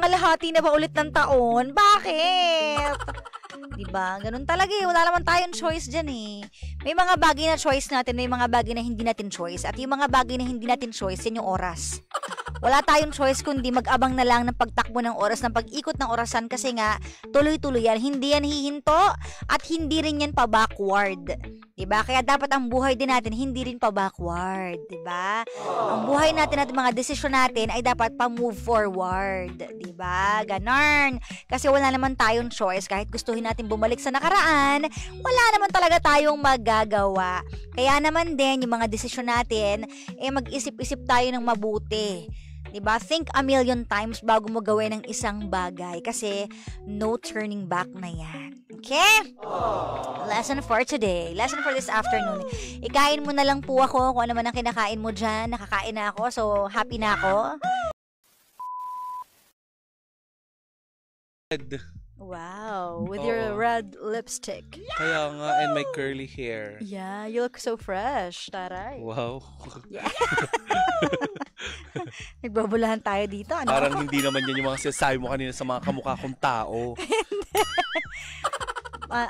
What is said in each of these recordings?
kalahati na ba ulit ng taon? Bakit? Diba? Ganun talaga eh. Wala naman tayong choice dyan eh. May mga bagay na choice natin, may mga bagay na hindi natin choice. At yung mga bagay na hindi natin choice, yan yung oras. Wala tayong choice kundi mag-abang na lang ng pagtakbo ng oras, ng pag-ikot ng orasan kasi nga, tuloy-tuloy yan. Hindi yan hihinto at hindi rin yan pa-backward. Diba? Kaya dapat ang buhay din natin, hindi rin pa-backward. Diba? Ang buhay natin at mga desisyon natin ay dapat pa-move forward. Diba? Ganon. Kasi wala naman tayong choice. Kahit gustuhin natin bumalik sa nakaraan, wala naman talaga tayong magagawa. Kaya naman din, yung mga desisyon natin, mag-isip-isip tayo ng mabuti. Diba? Think a million times bago mo gawin ng isang bagay kasi no turning back na yan. Okay? Lesson for today. Lesson for this afternoon. Ikain mo na lang po ako kung ano man ang kinakain mo dyan. Nakakain na ako, so happy na ako. Wow, with your red lipstick. Kaya nga, and my curly hair. Yeah, you look so fresh, taray. Wow. Yeah. Nagbabulahan tayo dito, ano? Parang hindi naman yan yung mga sinasabi mo kanina sa mga kamukha kong tao.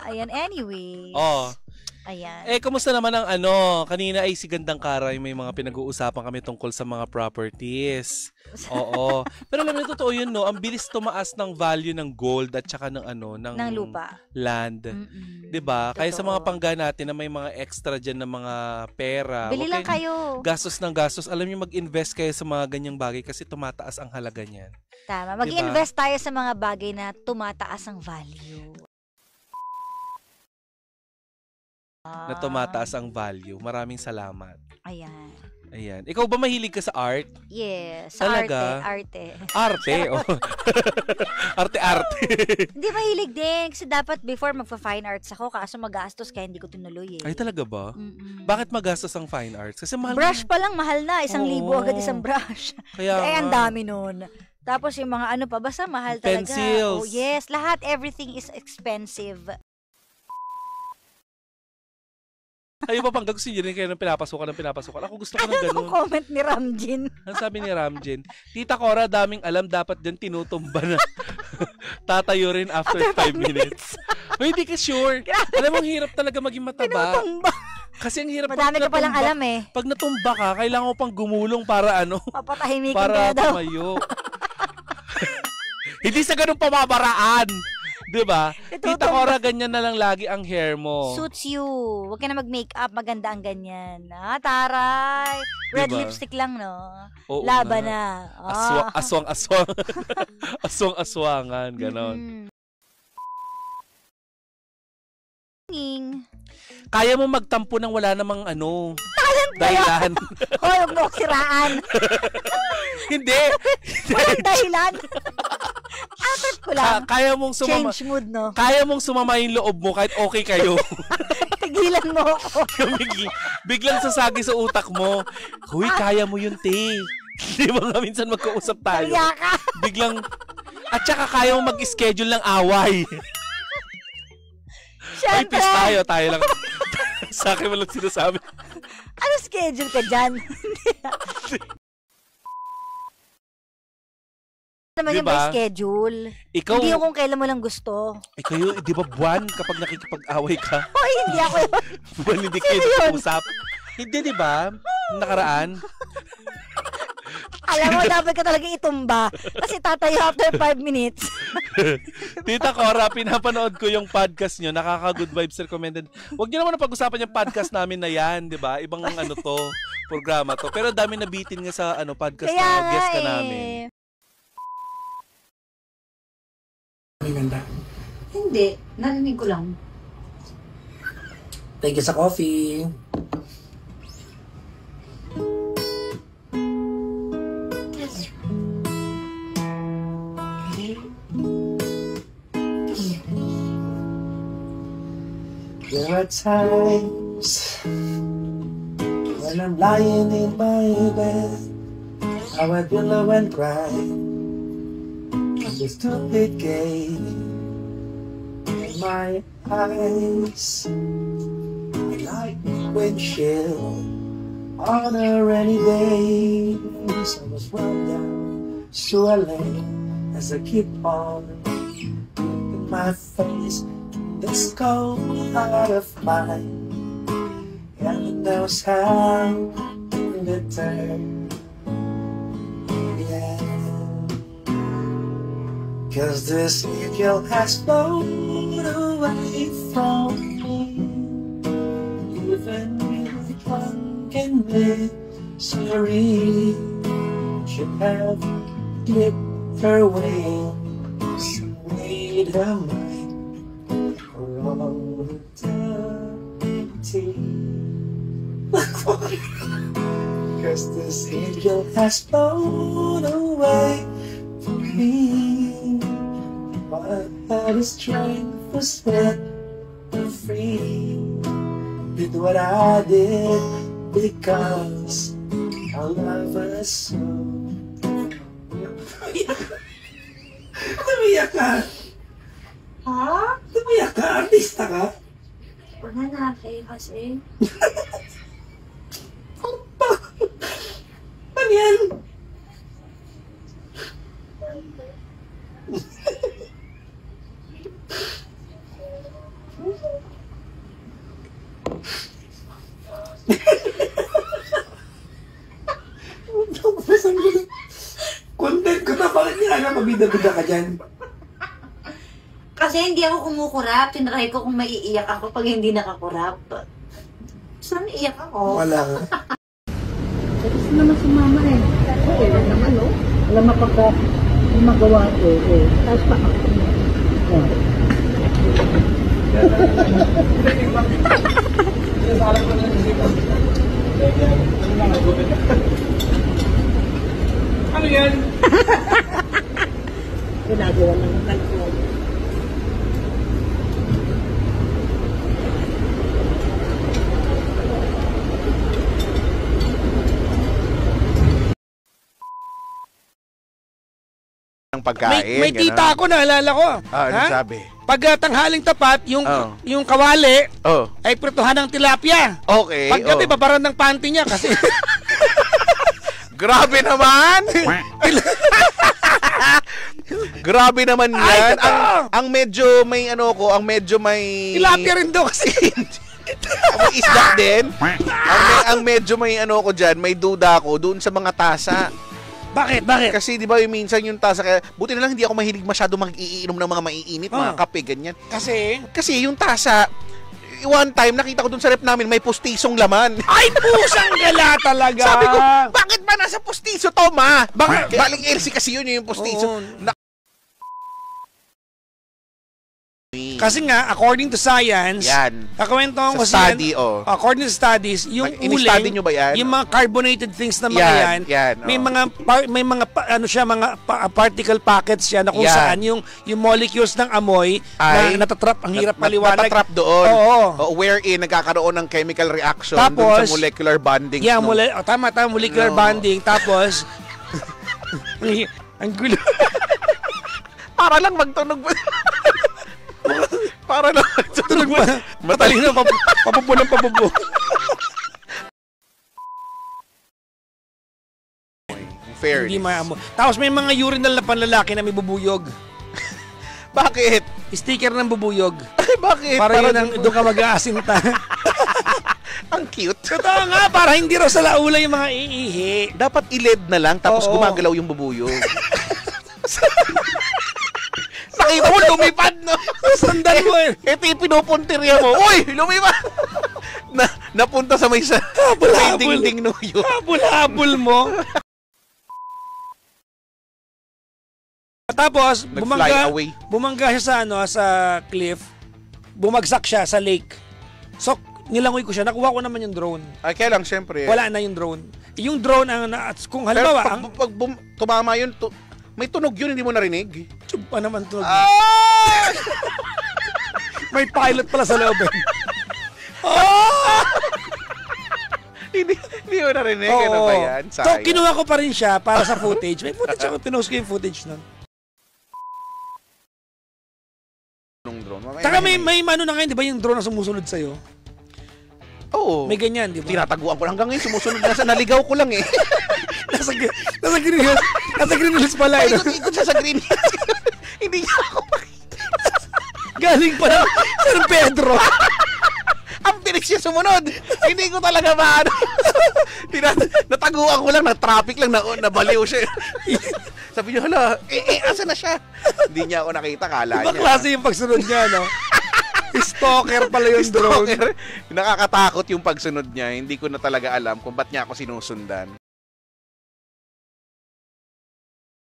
Ayan, anyway. Ayan. Kamusta naman ang kanina ay si Gandang Karay, may mga pinag-uusapan kami tungkol sa mga properties. Oo. Pero alam mo, totoo yun, no? Ang bilis tumaas ng value ng gold at saka ng ng lupa. Land. Diba? Kaya sa mga pangga natin na may mga extra dyan na mga pera. Bili lang kayo. Gastos ng gastos. Alam niyo, mag-invest kayo sa mga ganyang bagay kasi tumataas ang halaga niyan. Tama. Mag-invest tayo sa mga bagay na tumataas ang value. Na tumataas ang value. Maraming salamat. Ayan. Ikaw ba mahilig ka sa art? Yes. Talaga? Arte. Arte? Arte-arte. Hindi mahilig din. Kasi dapat before magpa-fine arts ako, kaso magastos kaya hindi ko tinuloy eh. Ay, talaga ba? Bakit magastos ang fine arts? Kasi mahal brush pa lang, mahal na. 1,000 agad isang brush. Kaya ang dami nun. Tapos yung mga pa, basta mahal talaga. Pencils. Oh, yes. Lahat, everything is expensive. Kayo ba pangga gusto nyo rin kayo ng pinapasukan? Ako gusto ko ng ganun. Ano comment ni Ramjin? Ang sabi ni Ramjin, Tita Cora, daming alam, dapat dyan tinutumba na. Tatayo rin after 5 minutes. Hindi ka sure. Alam mo, ang hirap talaga maging mataba. Tinutumba. Kasi ang hirap madami ka palang alam eh. Pag natumba ka, kailangan mo pang gumulong para papatahimikin para ka daw. tumayo. Hindi sa ganun pamamaraan. Diba? Tita Cora, ganyan na lang lagi ang hair mo. Suits you. Huwag ka na mag-makeup. Maganda ang ganyan. Taray. Red lipstick lang, no? Oo, laban na. Aswang-aswang. Aswang-aswangan. Ganon. Kaya mo magtampo ng wala namang dahilan. Hoy, huwag mo siraan. Hindi. Walang dahilan. Atat ko lang. Kaya mong change mood, no? Kaya mong sumama yung loob mo kahit okay kayo. Tigilan mo ako. Biglang sasagi sa utak mo. Huy, kaya mo yun, te. Di ba nga minsan magkausap tayo? Kaya ka. Biglang, at saka kaya mo mag-schedule ng away. Siyempre. Ay, peace tayo lang. Sa akin mo lang sinasabi. Ano schedule ka dyan? Naman diba? Yung by schedule. Ikaw, hindi yung kung kailan mo lang gusto. Ikaw yun, di ba buwan kapag nakikipag-away ka? Hoy, hindi ako yun. Buwan hindi kayo nag-usap. Hindi, di ba? Nakaraan. Alam mo, dapat ka talaga itumba. Kasi tatayo after 5 minutes. Tita Cora, pinapanood ko yung podcast nyo. Nakaka-good vibes recommended. Huwag nyo naman na pag-usapan yung podcast namin na yan, di ba? Ibang programa to. Pero dami nabitin nga sa podcast kaya na guest ka namin. Ganda. Hindi. Narinig ko lang. Thank you sa coffee. There are times when I'm lying in my bed, how I pillow and cry. The stupid game in my eyes, like windshield on a rainy day. I was run down to LA as I keep on in my face this cold heart of mine. Heaven knows how to turn. Yeah. 'Cause this angel has flown away from me, even with drunken misery. Should have clipped her wings and made her mine for all eternity. 'Cause this angel has flown away from me. My heart is strength was set free. Did what I did because I love her so. Tumiyak ka? Ha? Tumiyak ka? Artista ka? Wala na kasi. Ano yan? Content ko na, bakit niya mabida-bida ka dyan? Kasi hindi ako kumukurap. Tinry ko kung maiiyak ako pag hindi nakakurap. Saan iiyak ako? Wala. Gusto naman si mama eh. Oo, wala naman no. Wala mapaka magawa ko. Tapos pa ako. Ano yan? Ginagawa ng kalkulan. Ng pagkain. May tita ako, naalala ko. Ano sabi? Pag tanghaling tapat, yung Oh. yung kawali Oh, ay prituhan ng tilapia. okay. Pag gabi, oh. babaran ng panty niya kasi Grabe naman! Grabe naman Ay, yan. totoo! Ang medyo may ano ko, ang medyo may... tilapia rin daw kasi. May isda din. Ang medyo may ano ko dyan, may duda ko doon sa mga tasa. Bakit? Bakit? Kasi di ba yung minsan yung tasa, kaya buti na lang hindi ako mahilig masyado mag-iinom ng mga maiinit, mga Oh. kape, ganyan. Kasi Kasi yung tasa, one time nakita ko doon sa rep namin may pustisong laman. ay pusang gala talaga. Sabi ko, bakit ba nasa pustiso to, ma? Bakit? Galing Elsie kasi yun yung pustiso. Oo. Kasi nga, according to science, Yan. kakwentong ko Sa study, oh. according to studies, yung Ini-study nyo ba yan? yung mga carbonated things na mga Yan, may oh. mga particle packets siya na kung Yan. saan yung molecules ng amoy Ay, na natatrap, ang hirap paliwanag. Natatrap doon. Oo. Wherein nagkakaroon ng chemical reaction doon Tapos, sa molecular bonding. Yeah, tama, molecular No. bonding. Tapos, ang gulo. Para lang magtunog. Para lang magtunog. Matalino, papupulang papupo. Fair. Hindi maamo. Tapos may mga urinal na panlalaki na may bubuyog. Bakit? Sticker ng bubuyog. Ay, bakit? Para yun ang doon ka mag-aasinta. Ang cute. Totoo nga, para hindi raw sa laula yung mga iihi. Dapat i-LED na lang tapos Oo. gumagalaw yung bubuyog. Nakita mo, lumipad, no? Sandan mo eh. Ito yung pinupuntirya mo. Uy, lumipad! Napunta sa may Habol-habol. dingding nuyo. Habol-habol mo. Tapos, Nag-fly away. bumangga siya sa cliff. Bumagsak siya sa lake. So, nilangoy ko siya. Nakuha ko naman yung drone. Ay, kaya lang, syempre. Wala na yung drone. Yung drone, kung Pero halimbawa, pag tumama yun, may tunog yun, hindi mo narinig? tube pa naman tunog. Ah! May pilot pala sa loob. hindi mo narinig. Ano ba yan? So, Sayang. kinuha ko pa rin siya para sa footage. May footage ako. Pinost ko yung footage nun. Nung drone. Taka may ano na ngayon, di ba yung drone na sumusunod sa'yo? Oo. May ganyan, di ba? Tinataguan ko lang hanggang ngayon. Sumusunod na sa naligaw ko lang eh. nasa Nasa Green Hills pala. Eh, no? Ikot siya sa Green Hills. Hindi niya ako Galing pa ng San Pedro. ang bilis niya sumunod. Hindi ko talaga maano. Nataguan ko lang, na-traffic lang, nabaliw siya. Sabi niya, hala, asa na siya? Hindi niya ako nakita, kala Iba niya. klase yung pagsunod niya, no? Stalker pala yung drone. Nakakatakot yung pagsunod niya. Hindi ko na talaga alam kung ba't niya ako sinusundan.